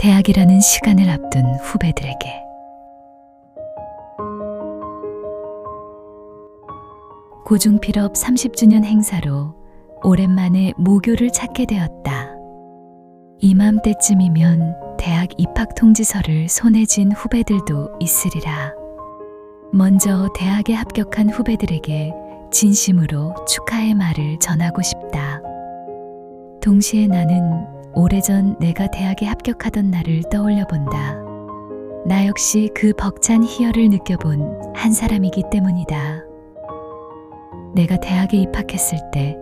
대학이라는 시간을 앞둔 후배들에게. 고중 필업 30주년 행사로 오랜만에 모교를 찾게 되었다. 이맘때쯤이면 대학 입학 통지서를 손에 쥔 후배들도 있으리라. 먼저 대학에 합격한 후배들에게 진심으로 축하의 말을 전하고 싶다. 동시에 나는 오래전 내가 대학에 합격하던 날을 떠올려 본다. 나 역시 그 벅찬 희열을 느껴본 한 사람이기 때문이다. 내가 대학에 입학했을 때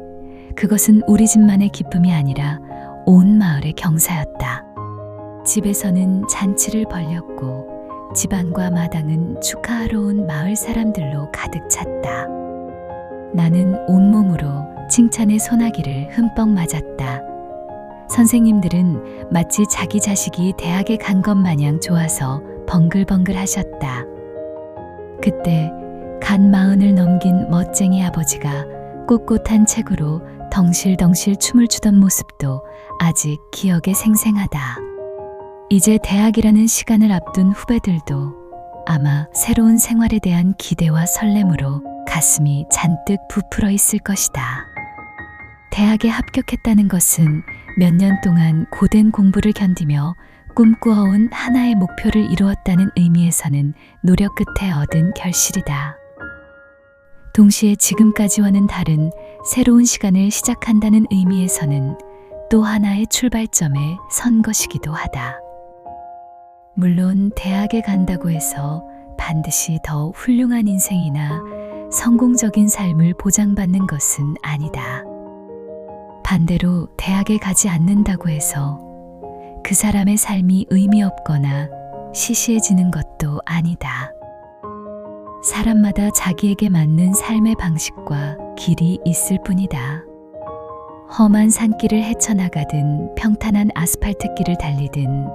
그것은 우리 집만의 기쁨이 아니라 온 마을의 경사였다. 집에서는 잔치를 벌였고 집안과 마당은 축하하러 온 마을 사람들로 가득 찼다. 나는 온몸으로 칭찬의 소나기를 흠뻑 맞았다. 선생님들은 마치 자기 자식이 대학에 간 것 마냥 좋아서 벙글벙글 하셨다. 그때 갓 40을 넘긴 멋쟁이 아버지가 꼿꼿한 체구로 덩실덩실 춤을 추던 모습도 아직 기억에 생생하다. 이제 대학이라는 시간을 앞둔 후배들도 아마 새로운 생활에 대한 기대와 설렘으로 가슴이 잔뜩 부풀어 있을 것이다. 대학에 합격했다는 것은 몇 년 동안 고된 공부를 견디며 꿈꾸어온 하나의 목표를 이루었다는 의미에서는 노력 끝에 얻은 결실이다. 동시에 지금까지와는 다른 새로운 시간을 시작한다는 의미에서는 또 하나의 출발점에 선 것이기도 하다. 물론 대학에 간다고 해서 반드시 더 훌륭한 인생이나 성공적인 삶을 보장받는 것은 아니다. 반대로 대학에 가지 않는다고 해서 그 사람의 삶이 의미 없거나 시시해지는 것도 아니다. 사람마다 자기에게 맞는 삶의 방식과 길이 있을 뿐이다. 험한 산길을 헤쳐나가든 평탄한 아스팔트 길을 달리든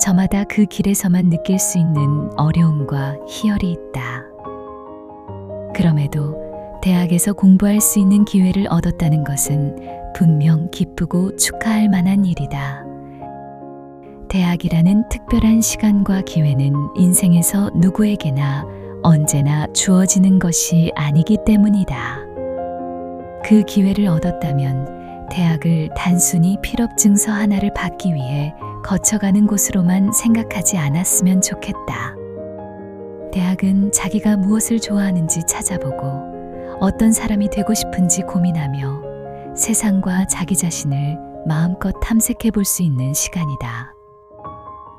저마다 그 길에서만 느낄 수 있는 어려움과 희열이 있다. 그럼에도 대학에서 공부할 수 있는 기회를 얻었다는 것은 분명 기쁘고 축하할 만한 일이다. 대학이라는 특별한 시간과 기회는 인생에서 누구에게나 언제나 주어지는 것이 아니기 때문이다. 그 기회를 얻었다면 대학을 단순히 필업증서 하나를 받기 위해 거쳐가는 곳으로만 생각하지 않았으면 좋겠다. 대학은 자기가 무엇을 좋아하는지 찾아보고 어떤 사람이 되고 싶은지 고민하며 세상과 자기 자신을 마음껏 탐색해 볼 수 있는 시간이다.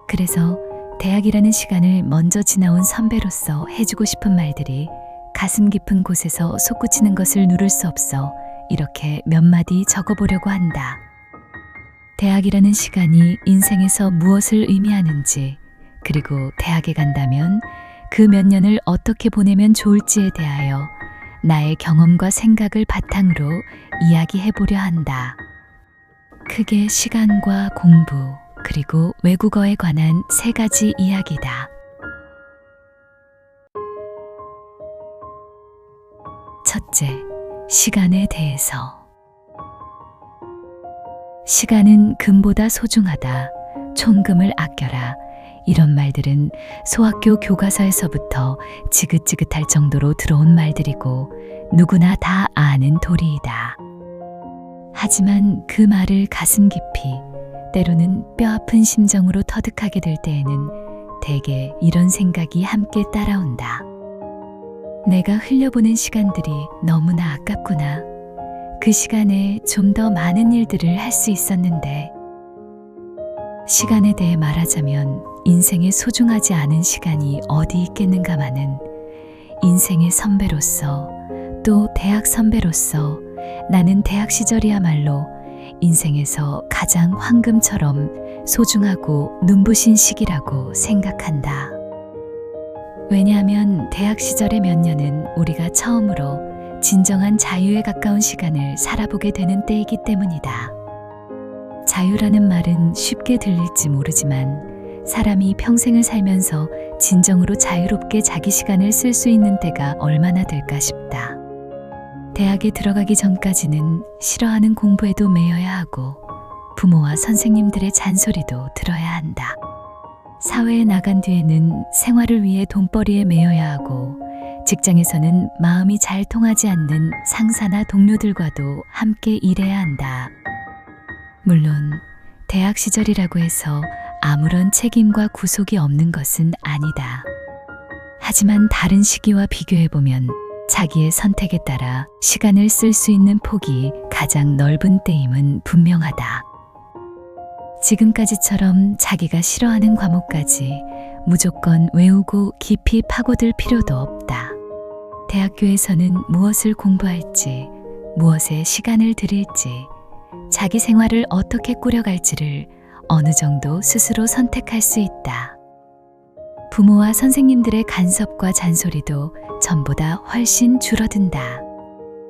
그래서 대학이라는 시간을 먼저 지나온 선배로서 해주고 싶은 말들이 가슴 깊은 곳에서 솟구치는 것을 누를 수 없어 이렇게 몇 마디 적어보려고 한다. 대학이라는 시간이 인생에서 무엇을 의미하는지, 그리고 대학에 간다면 그 몇 년을 어떻게 보내면 좋을지에 대하여 나의 경험과 생각을 바탕으로 이야기해보려 한다. 크게 시간과 공부, 그리고 외국어에 관한 3가지 이야기다. 첫째, 시간에 대해서. 시간은 금보다 소중하다. 촌금을 아껴라. 이런 말들은 소학교 교과서에서부터 지긋지긋할 정도로 들어온 말들이고 누구나 다 아는 도리이다. 하지만 그 말을 가슴 깊이, 때로는 뼈아픈 심정으로 터득하게 될 때에는 대개 이런 생각이 함께 따라온다. 내가 흘려보낸 시간들이 너무나 아깝구나. 그 시간에 좀 더 많은 일들을 할 수 있었는데. 시간에 대해 말하자면 인생에 소중하지 않은 시간이 어디 있겠는가마는 인생의 선배로서, 또 대학 선배로서 나는 대학 시절이야말로 인생에서 가장 황금처럼 소중하고 눈부신 시기라고 생각한다. 왜냐하면 대학 시절의 몇 년은 우리가 처음으로 진정한 자유에 가까운 시간을 살아보게 되는 때이기 때문이다. 자유라는 말은 쉽게 들릴지 모르지만 사람이 평생을 살면서 진정으로 자유롭게 자기 시간을 쓸 수 있는 때가 얼마나 될까 싶다. 대학에 들어가기 전까지는 싫어하는 공부에도 매여야 하고 부모와 선생님들의 잔소리도 들어야 한다. 사회에 나간 뒤에는 생활을 위해 돈벌이에 매여야 하고 직장에서는 마음이 잘 통하지 않는 상사나 동료들과도 함께 일해야 한다. 물론 대학 시절이라고 해서 아무런 책임과 구속이 없는 것은 아니다. 하지만 다른 시기와 비교해보면 자기의 선택에 따라 시간을 쓸 수 있는 폭이 가장 넓은 때임은 분명하다. 지금까지처럼 자기가 싫어하는 과목까지 무조건 외우고 깊이 파고들 필요도 없다. 대학교에서는 무엇을 공부할지, 무엇에 시간을 들일지, 자기 생활을 어떻게 꾸려갈지를 어느 정도 스스로 선택할 수 있다. 부모와 선생님들의 간섭과 잔소리도 전보다 훨씬 줄어든다.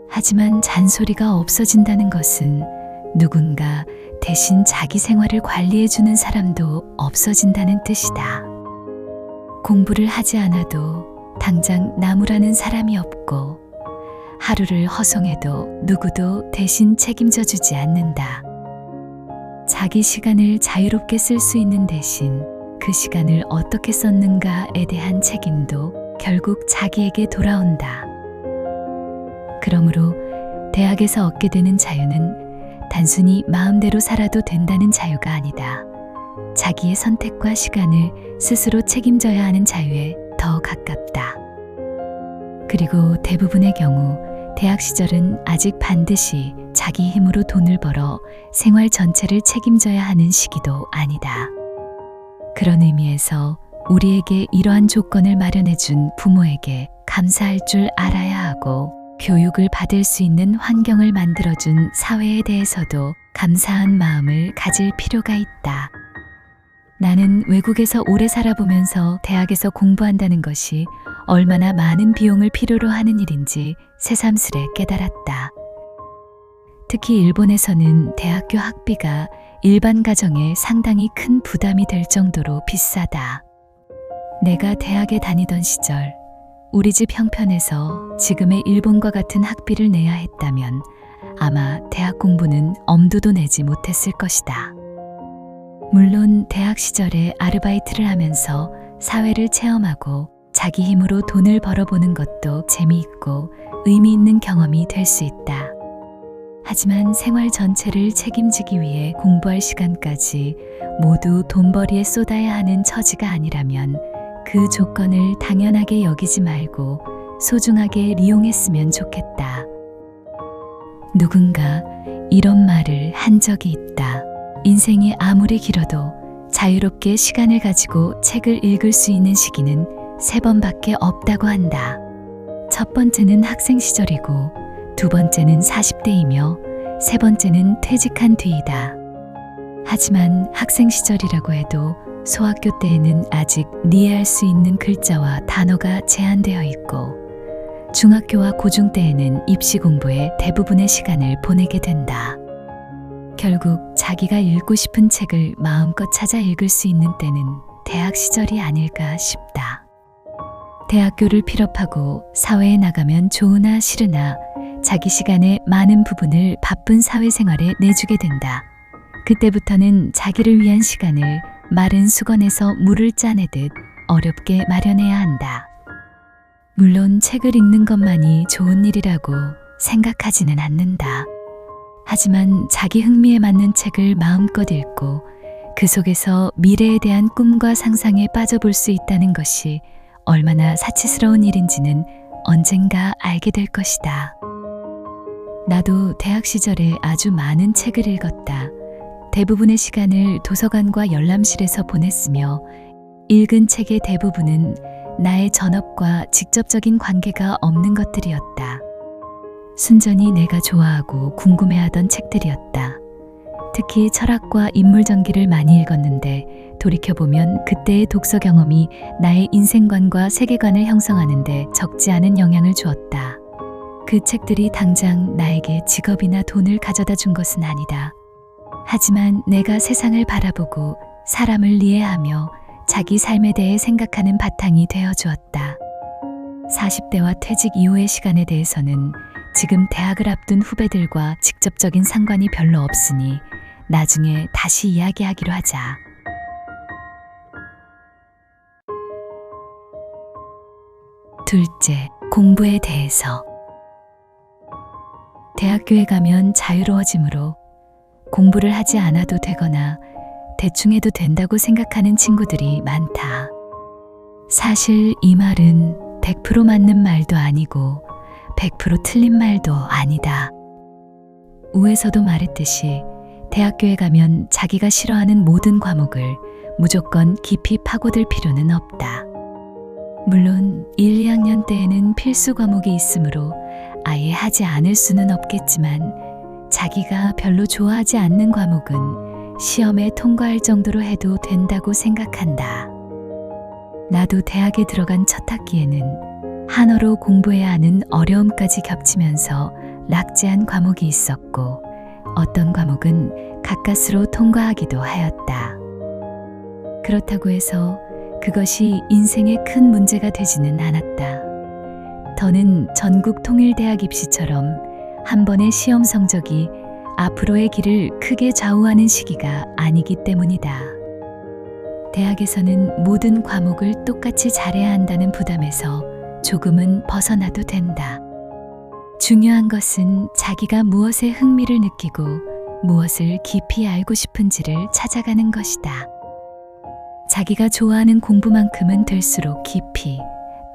하지만 잔소리가 없어진다는 것은 누군가 대신 자기 생활을 관리해주는 사람도 없어진다는 뜻이다. 공부를 하지 않아도 당장 나무라는 사람이 없고 하루를 허송해도 누구도 대신 책임져 주지 않는다. 자기 시간을 자유롭게 쓸 수 있는 대신 그 시간을 어떻게 썼는가에 대한 책임도 결국 자기에게 돌아온다. 그러므로 대학에서 얻게 되는 자유는 단순히 마음대로 살아도 된다는 자유가 아니다. 자기의 선택과 시간을 스스로 책임져야 하는 자유에 더 가깝다. 그리고 대부분의 경우 대학 시절은 아직 반드시 자기 힘으로 돈을 벌어 생활 전체를 책임져야 하는 시기도 아니다. 그런 의미에서 우리에게 이러한 조건을 마련해준 부모에게 감사할 줄 알아야 하고 교육을 받을 수 있는 환경을 만들어준 사회에 대해서도 감사한 마음을 가질 필요가 있다. 나는 외국에서 오래 살아보면서 대학에서 공부한다는 것이 얼마나 많은 비용을 필요로 하는 일인지 새삼스레 깨달았다. 특히 일본에서는 대학교 학비가 일반 가정에 상당히 큰 부담이 될 정도로 비싸다. 내가 대학에 다니던 시절 우리 집 형편에서 지금의 일본과 같은 학비를 내야 했다면 아마 대학 공부는 엄두도 내지 못했을 것이다. 물론 대학 시절에 아르바이트를 하면서 사회를 체험하고 자기 힘으로 돈을 벌어보는 것도 재미있고 의미 있는 경험이 될 수 있다. 하지만 생활 전체를 책임지기 위해 공부할 시간까지 모두 돈벌이에 쏟아야 하는 처지가 아니라면 그 조건을 당연하게 여기지 말고 소중하게 이용했으면 좋겠다. 누군가 이런 말을 한 적이 있다. 인생이 아무리 길어도 자유롭게 시간을 가지고 책을 읽을 수 있는 시기는 3번밖에 없다고 한다. 첫 번째는 학생 시절이고, 두 번째는 40대이며, 세 번째는 퇴직한 뒤이다. 하지만 학생 시절이라고 해도 소학교 때에는 아직 이해할 수 있는 글자와 단어가 제한되어 있고, 중학교와 고중 때에는 입시 공부에 대부분의 시간을 보내게 된다. 결국 자기가 읽고 싶은 책을 마음껏 찾아 읽을 수 있는 때는 대학 시절이 아닐까 싶다. 대학교를 필업하고 사회에 나가면 좋으나 싫으나 자기 시간의 많은 부분을 바쁜 사회생활에 내주게 된다. 그때부터는 자기를 위한 시간을 마른 수건에서 물을 짜내듯 어렵게 마련해야 한다. 물론 책을 읽는 것만이 좋은 일이라고 생각하지는 않는다. 하지만 자기 흥미에 맞는 책을 마음껏 읽고 그 속에서 미래에 대한 꿈과 상상에 빠져볼 수 있다는 것이 얼마나 사치스러운 일인지는 언젠가 알게 될 것이다. 나도 대학 시절에 아주 많은 책을 읽었다. 대부분의 시간을 도서관과 열람실에서 보냈으며 읽은 책의 대부분은 나의 전업과 직접적인 관계가 없는 것들이었다. 순전히 내가 좋아하고 궁금해하던 책들이었다. 특히 철학과 인물전기를 많이 읽었는데 돌이켜보면 그때의 독서 경험이 나의 인생관과 세계관을 형성하는데 적지 않은 영향을 주었다. 그 책들이 당장 나에게 직업이나 돈을 가져다 준 것은 아니다. 하지만 내가 세상을 바라보고 사람을 이해하며 자기 삶에 대해 생각하는 바탕이 되어 주었다. 40대와 퇴직 이후의 시간에 대해서는 지금 대학을 앞둔 후배들과 직접적인 상관이 별로 없으니 나중에 다시 이야기하기로 하자. 둘째, 공부에 대해서. 대학교에 가면 자유로워지므로 공부를 하지 않아도 되거나 대충 해도 된다고 생각하는 친구들이 많다. 사실 이 말은 100% 맞는 말도 아니고 100% 틀린 말도 아니다. 우에서도 말했듯이 대학교에 가면 자기가 싫어하는 모든 과목을 무조건 깊이 파고들 필요는 없다. 물론 1, 2학년 때에는 필수 과목이 있으므로 아예 하지 않을 수는 없겠지만 자기가 별로 좋아하지 않는 과목은 시험에 통과할 정도로 해도 된다고 생각한다. 나도 대학에 들어간 첫 학기에는 한어로 공부해야 하는 어려움까지 겹치면서 락제한 과목이 있었고 어떤 과목은 가까스로 통과하기도 하였다. 그렇다고 해서 그것이 인생에 큰 문제가 되지는 않았다. 더는 전국통일대학 입시처럼 한 번의 시험 성적이 앞으로의 길을 크게 좌우하는 시기가 아니기 때문이다. 대학에서는 모든 과목을 똑같이 잘해야 한다는 부담에서 조금은 벗어나도 된다. 중요한 것은 자기가 무엇에 흥미를 느끼고 무엇을 깊이 알고 싶은지를 찾아가는 것이다. 자기가 좋아하는 공부만큼은 될수록 깊이,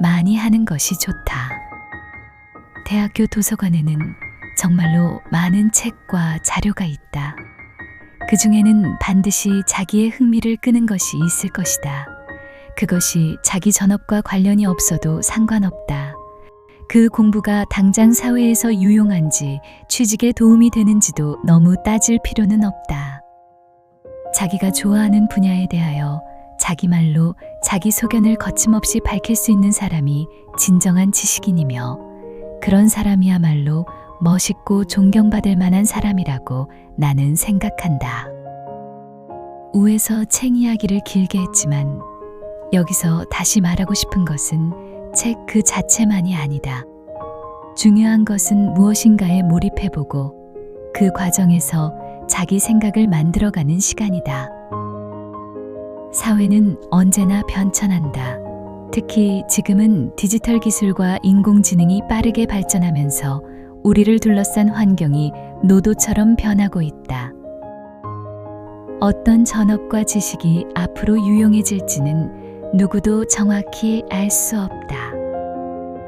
많이 하는 것이 좋다. 대학교 도서관에는 정말로 많은 책과 자료가 있다. 그 중에는 반드시 자기의 흥미를 끄는 것이 있을 것이다. 그것이 자기 전업과 관련이 없어도 상관없다. 그 공부가 당장 사회에서 유용한지 취직에 도움이 되는지도 너무 따질 필요는 없다. 자기가 좋아하는 분야에 대하여 자기 말로 자기 소견을 거침없이 밝힐 수 있는 사람이 진정한 지식인이며 그런 사람이야말로 멋있고 존경받을 만한 사람이라고 나는 생각한다. 우에서 책 이야기를 길게 했지만 여기서 다시 말하고 싶은 것은 책 그 자체만이 아니다. 중요한 것은 무엇인가에 몰입해보고 그 과정에서 자기 생각을 만들어가는 시간이다. 사회는 언제나 변천한다. 특히 지금은 디지털 기술과 인공지능이 빠르게 발전하면서 우리를 둘러싼 환경이 노도처럼 변하고 있다. 어떤 전업과 지식이 앞으로 유용해질지는 누구도 정확히 알 수 없다.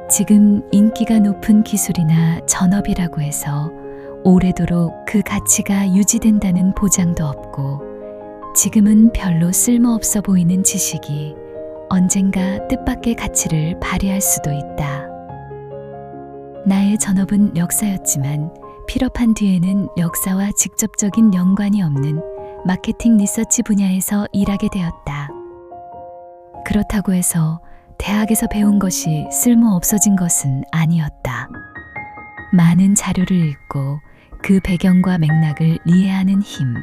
지금 인기가 높은 기술이나 전업이라고 해서 오래도록 그 가치가 유지된다는 보장도 없고 지금은 별로 쓸모없어 보이는 지식이 언젠가 뜻밖의 가치를 발휘할 수도 있다. 나의 전업은 역사였지만 필업한 뒤에는 역사와 직접적인 연관이 없는 마케팅 리서치 분야에서 일하게 되었다. 그렇다고 해서 대학에서 배운 것이 쓸모 없어진 것은 아니었다. 많은 자료를 읽고 그 배경과 맥락을 이해하는 힘,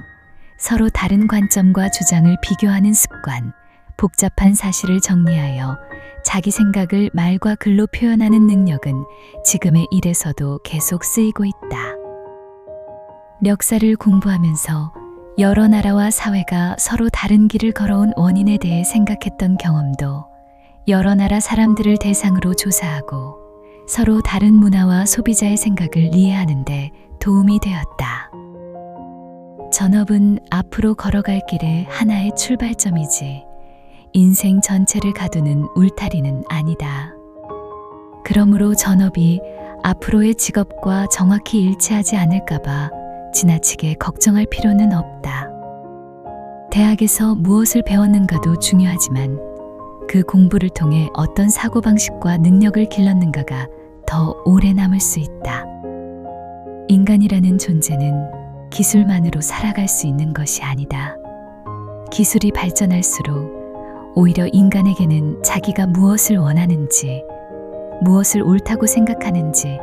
서로 다른 관점과 주장을 비교하는 습관, 복잡한 사실을 정리하여 자기 생각을 말과 글로 표현하는 능력은 지금의 일에서도 계속 쓰이고 있다. 역사를 공부하면서 여러 나라와 사회가 서로 다른 길을 걸어온 원인에 대해 생각했던 경험도 여러 나라 사람들을 대상으로 조사하고 서로 다른 문화와 소비자의 생각을 이해하는 데 도움이 되었다. 전업은 앞으로 걸어갈 길의 하나의 출발점이지 인생 전체를 가두는 울타리는 아니다. 그러므로 전업이 앞으로의 직업과 정확히 일치하지 않을까봐 지나치게 걱정할 필요는 없다. 대학에서 무엇을 배웠는가도 중요하지만 그 공부를 통해 어떤 사고방식과 능력을 길렀는가가 더 오래 남을 수 있다. 인간이라는 존재는 기술만으로 살아갈 수 있는 것이 아니다. 기술이 발전할수록 오히려 인간에게는 자기가 무엇을 원하는지, 무엇을 옳다고 생각하는지,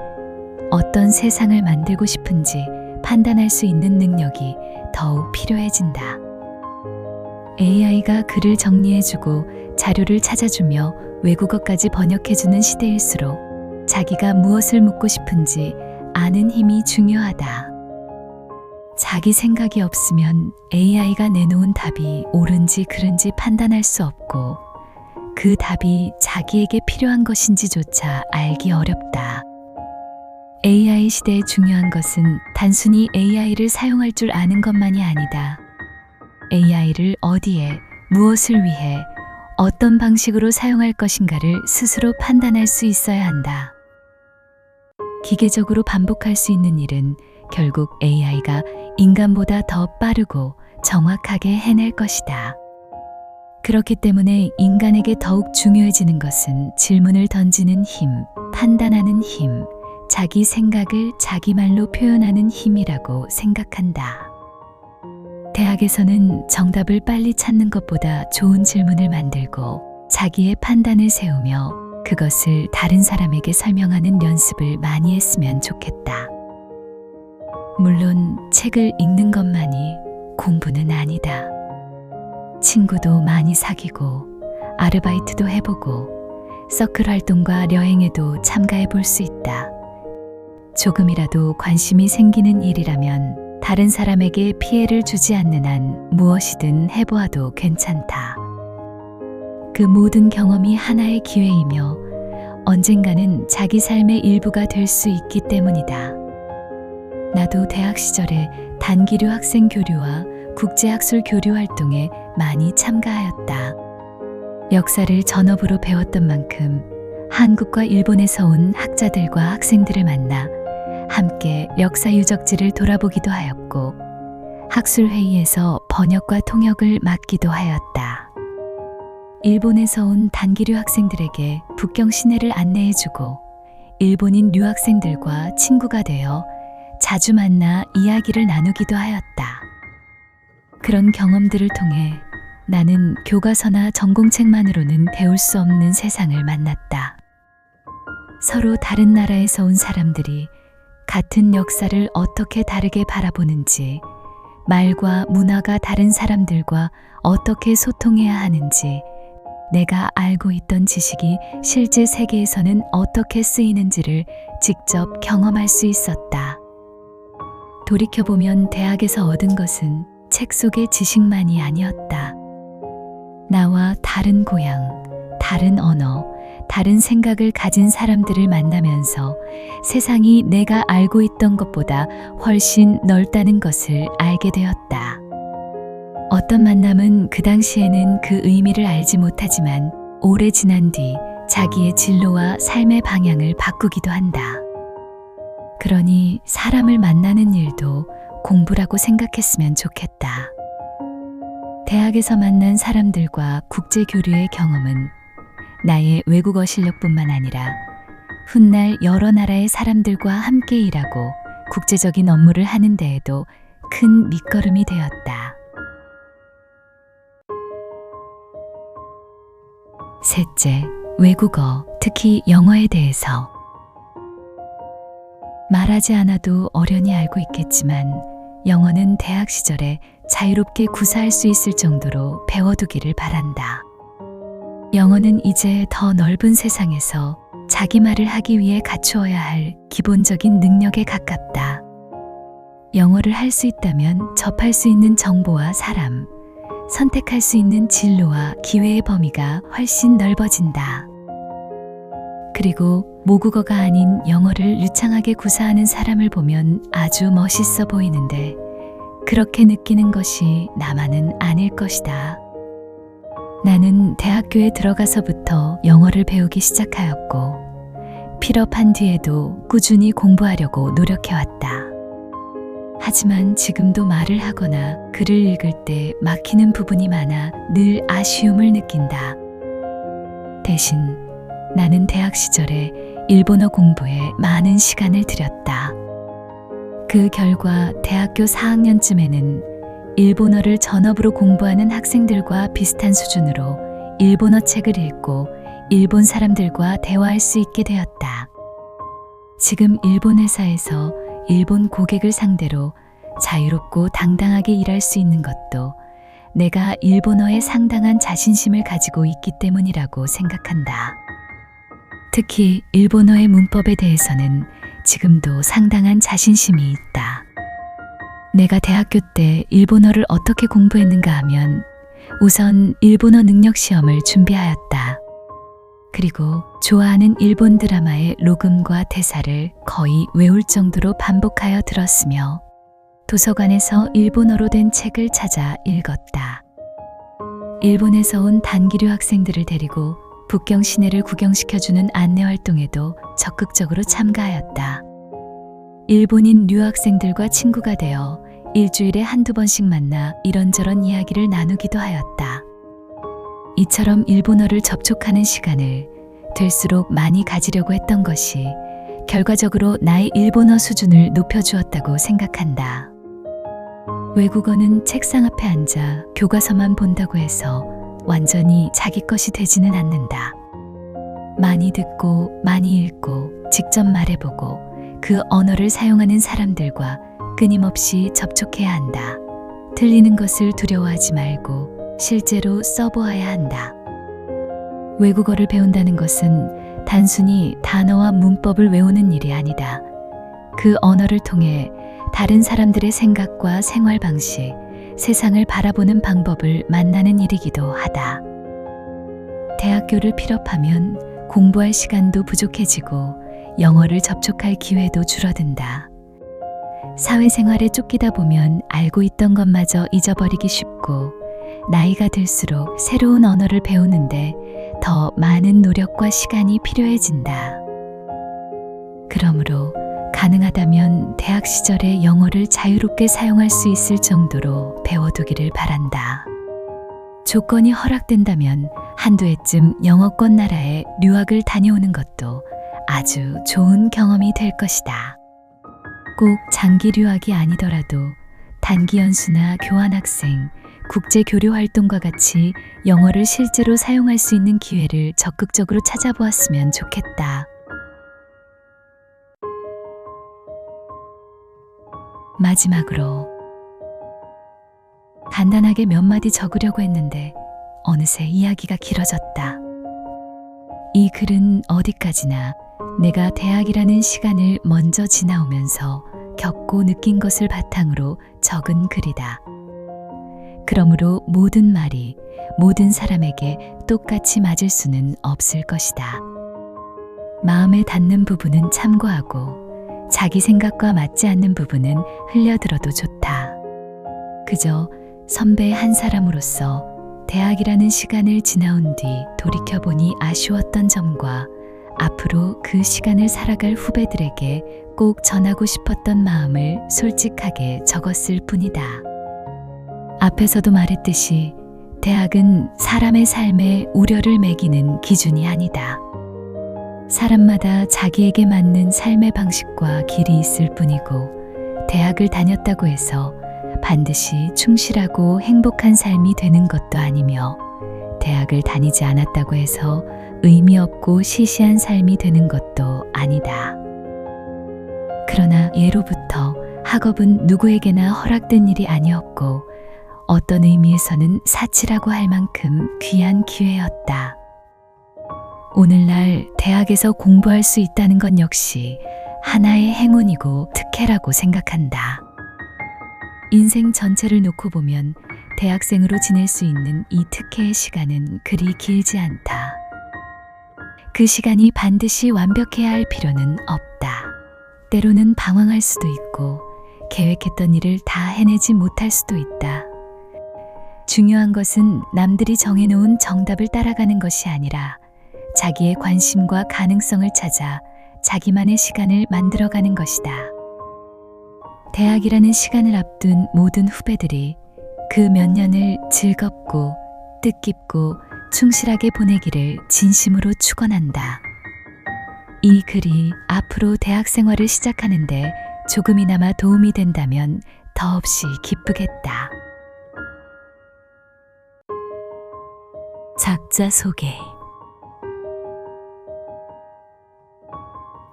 어떤 세상을 만들고 싶은지 판단할 수 있는 능력이 더욱 필요해진다. AI가 글을 정리해주고 자료를 찾아주며 외국어까지 번역해주는 시대일수록 자기가 무엇을 묻고 싶은지 아는 힘이 중요하다. 자기 생각이 없으면 AI가 내놓은 답이 옳은지 그른지 판단할 수 없고 그 답이 자기에게 필요한 것인지조차 알기 어렵다. AI 시대에 중요한 것은 단순히 AI를 사용할 줄 아는 것만이 아니다. AI를 어디에, 무엇을 위해, 어떤 방식으로 사용할 것인가를 스스로 판단할 수 있어야 한다. 기계적으로 반복할 수 있는 일은 결국 AI가 인간보다 더 빠르고 정확하게 해낼 것이다. 그렇기 때문에 인간에게 더욱 중요해지는 것은 질문을 던지는 힘, 판단하는 힘, 자기 생각을 자기 말로 표현하는 힘이라고 생각한다. 대학에서는 정답을 빨리 찾는 것보다 좋은 질문을 만들고 자기의 판단을 세우며 그것을 다른 사람에게 설명하는 연습을 많이 했으면 좋겠다. 물론 책을 읽는 것만이 공부는 아니다. 친구도 많이 사귀고 아르바이트도 해보고 서클 활동과 여행에도 참가해 볼 수 있다. 조금이라도 관심이 생기는 일이라면 다른 사람에게 피해를 주지 않는 한 무엇이든 해보아도 괜찮다. 그 모든 경험이 하나의 기회이며 언젠가는 자기 삶의 일부가 될 수 있기 때문이다. 나도 대학 시절에 단기류 학생 교류와 국제학술 교류 활동에 많이 참가하였다. 역사를 전업으로 배웠던 만큼 한국과 일본에서 온 학자들과 학생들을 만나 함께 역사 유적지를 돌아보기도 하였고 학술회의에서 번역과 통역을 맡기도 하였다. 일본에서 온 단기류 학생들에게 북경 시내를 안내해주고 일본인 유학생들과 친구가 되어 자주 만나 이야기를 나누기도 하였다. 그런 경험들을 통해 나는 교과서나 전공책만으로는 배울 수 없는 세상을 만났다. 서로 다른 나라에서 온 사람들이 같은 역사를 어떻게 다르게 바라보는지, 말과 문화가 다른 사람들과 어떻게 소통해야 하는지, 내가 알고 있던 지식이 실제 세계에서는 어떻게 쓰이는지를 직접 경험할 수 있었다. 돌이켜보면 대학에서 얻은 것은 책 속의 지식만이 아니었다. 나와 다른 고향, 다른 언어, 다른 생각을 가진 사람들을 만나면서 세상이 내가 알고 있던 것보다 훨씬 넓다는 것을 알게 되었다. 어떤 만남은 그 당시에는 그 의미를 알지 못하지만 오래 지난 뒤 자기의 진로와 삶의 방향을 바꾸기도 한다. 그러니 사람을 만나는 일도 공부라고 생각했으면 좋겠다. 대학에서 만난 사람들과 국제 교류의 경험은 나의 외국어 실력뿐만 아니라 훗날 여러 나라의 사람들과 함께 일하고 국제적인 업무를 하는 데에도 큰 밑거름이 되었다. 셋째, 외국어, 특히 영어에 대해서. 말하지 않아도 어련히 알고 있겠지만 영어는 대학 시절에 자유롭게 구사할 수 있을 정도로 배워두기를 바란다. 영어는 이제 더 넓은 세상에서 자기 말을 하기 위해 갖추어야 할 기본적인 능력에 가깝다. 영어를 할 수 있다면 접할 수 있는 정보와 사람, 선택할 수 있는 진로와 기회의 범위가 훨씬 넓어진다. 그리고 모국어가 아닌 영어를 유창하게 구사하는 사람을 보면 아주 멋있어 보이는데 그렇게 느끼는 것이 나만은 아닐 것이다. 나는 대학교에 들어가서부터 영어를 배우기 시작하였고 필업한 뒤에도 꾸준히 공부하려고 노력해왔다. 하지만 지금도 말을 하거나 글을 읽을 때 막히는 부분이 많아 늘 아쉬움을 느낀다. 대신 나는 대학 시절에 일본어 공부에 많은 시간을 들였다. 그 결과 대학교 4학년쯤에는 일본어를 전업으로 공부하는 학생들과 비슷한 수준으로 일본어 책을 읽고 일본 사람들과 대화할 수 있게 되었다. 지금 일본 회사에서 일본 고객을 상대로 자유롭고 당당하게 일할 수 있는 것도 내가 일본어에 상당한 자신심을 가지고 있기 때문이라고 생각한다. 특히 일본어의 문법에 대해서는 지금도 상당한 자신심이 있다. 내가 대학교 때 일본어를 어떻게 공부했는가 하면 우선 일본어 능력 시험을 준비하였다. 그리고 좋아하는 일본 드라마의 로금과 대사를 거의 외울 정도로 반복하여 들었으며 도서관에서 일본어로 된 책을 찾아 읽었다. 일본에서 온 단기류 학생들을 데리고 북경 시내를 구경시켜주는 안내 활동에도 적극적으로 참가하였다. 일본인 유학생들과 친구가 되어 일주일에 한두 번씩 만나 이런저런 이야기를 나누기도 하였다. 이처럼 일본어를 접촉하는 시간을 될수록 많이 가지려고 했던 것이 결과적으로 나의 일본어 수준을 높여주었다고 생각한다. 외국어는 책상 앞에 앉아 교과서만 본다고 해서 완전히 자기 것이 되지는 않는다. 많이 듣고 많이 읽고 직접 말해보고 그 언어를 사용하는 사람들과 끊임없이 접촉해야 한다. 틀리는 것을 두려워하지 말고 실제로 써보아야 한다. 외국어를 배운다는 것은 단순히 단어와 문법을 외우는 일이 아니다. 그 언어를 통해 다른 사람들의 생각과 생활 방식, 세상을 바라보는 방법을 만나는 일이기도 하다. 대학교를 필업하면 공부할 시간도 부족해지고 영어를 접촉할 기회도 줄어든다. 사회생활에 쫓기다 보면 알고 있던 것마저 잊어버리기 쉽고 나이가 들수록 새로운 언어를 배우는데 더 많은 노력과 시간이 필요해진다. 그러므로 가능하다면 대학 시절에 영어를 자유롭게 사용할 수 있을 정도로 배워두기를 바란다. 조건이 허락된다면 한두 해쯤 영어권 나라에 유학을 다녀오는 것도 아주 좋은 경험이 될 것이다. 꼭 장기 유학이 아니더라도 단기 연수나 교환학생, 국제 교류 활동과 같이 영어를 실제로 사용할 수 있는 기회를 적극적으로 찾아보았으면 좋겠다. 마지막으로 간단하게 몇 마디 적으려고 했는데 어느새 이야기가 길어졌다. 이 글은 어디까지나 내가 대학이라는 시간을 먼저 지나오면서 겪고 느낀 것을 바탕으로 적은 글이다. 그러므로 모든 말이 모든 사람에게 똑같이 맞을 수는 없을 것이다. 마음에 닿는 부분은 참고하고 자기 생각과 맞지 않는 부분은 흘려들어도 좋다. 그저 선배 한 사람으로서 대학이라는 시간을 지나온 뒤 돌이켜보니 아쉬웠던 점과 앞으로 그 시간을 살아갈 후배들에게 꼭 전하고 싶었던 마음을 솔직하게 적었을 뿐이다. 앞에서도 말했듯이 대학은 사람의 삶에 우려를 매기는 기준이 아니다. 사람마다 자기에게 맞는 삶의 방식과 길이 있을 뿐이고 대학을 다녔다고 해서 반드시 충실하고 행복한 삶이 되는 것도 아니며 대학을 다니지 않았다고 해서 의미 없고 시시한 삶이 되는 것도 아니다. 그러나 예로부터 학업은 누구에게나 허락된 일이 아니었고 어떤 의미에서는 사치라고 할 만큼 귀한 기회였다. 오늘날 대학에서 공부할 수 있다는 것 역시 하나의 행운이고 특혜라고 생각한다. 인생 전체를 놓고 보면 대학생으로 지낼 수 있는 이 특혜의 시간은 그리 길지 않다. 그 시간이 반드시 완벽해야 할 필요는 없다. 때로는 방황할 수도 있고 계획했던 일을 다 해내지 못할 수도 있다. 중요한 것은 남들이 정해놓은 정답을 따라가는 것이 아니라 자기의 관심과 가능성을 찾아 자기만의 시간을 만들어가는 것이다. 대학이라는 시간을 앞둔 모든 후배들이 그 몇 년을 즐겁고 뜻깊고 충실하게 보내기를 진심으로 축원한다. 이 글이 앞으로 대학 생활을 시작하는데 조금이나마 도움이 된다면 더없이 기쁘겠다. 작자 소개.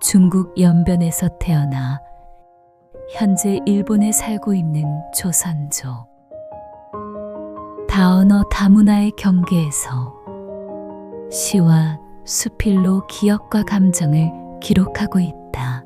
중국 연변에서 태어나 현재 일본에 살고 있는 조선조. 다언어 다문화의 경계에서 시와 수필로 기억과 감정을 기록하고 있다.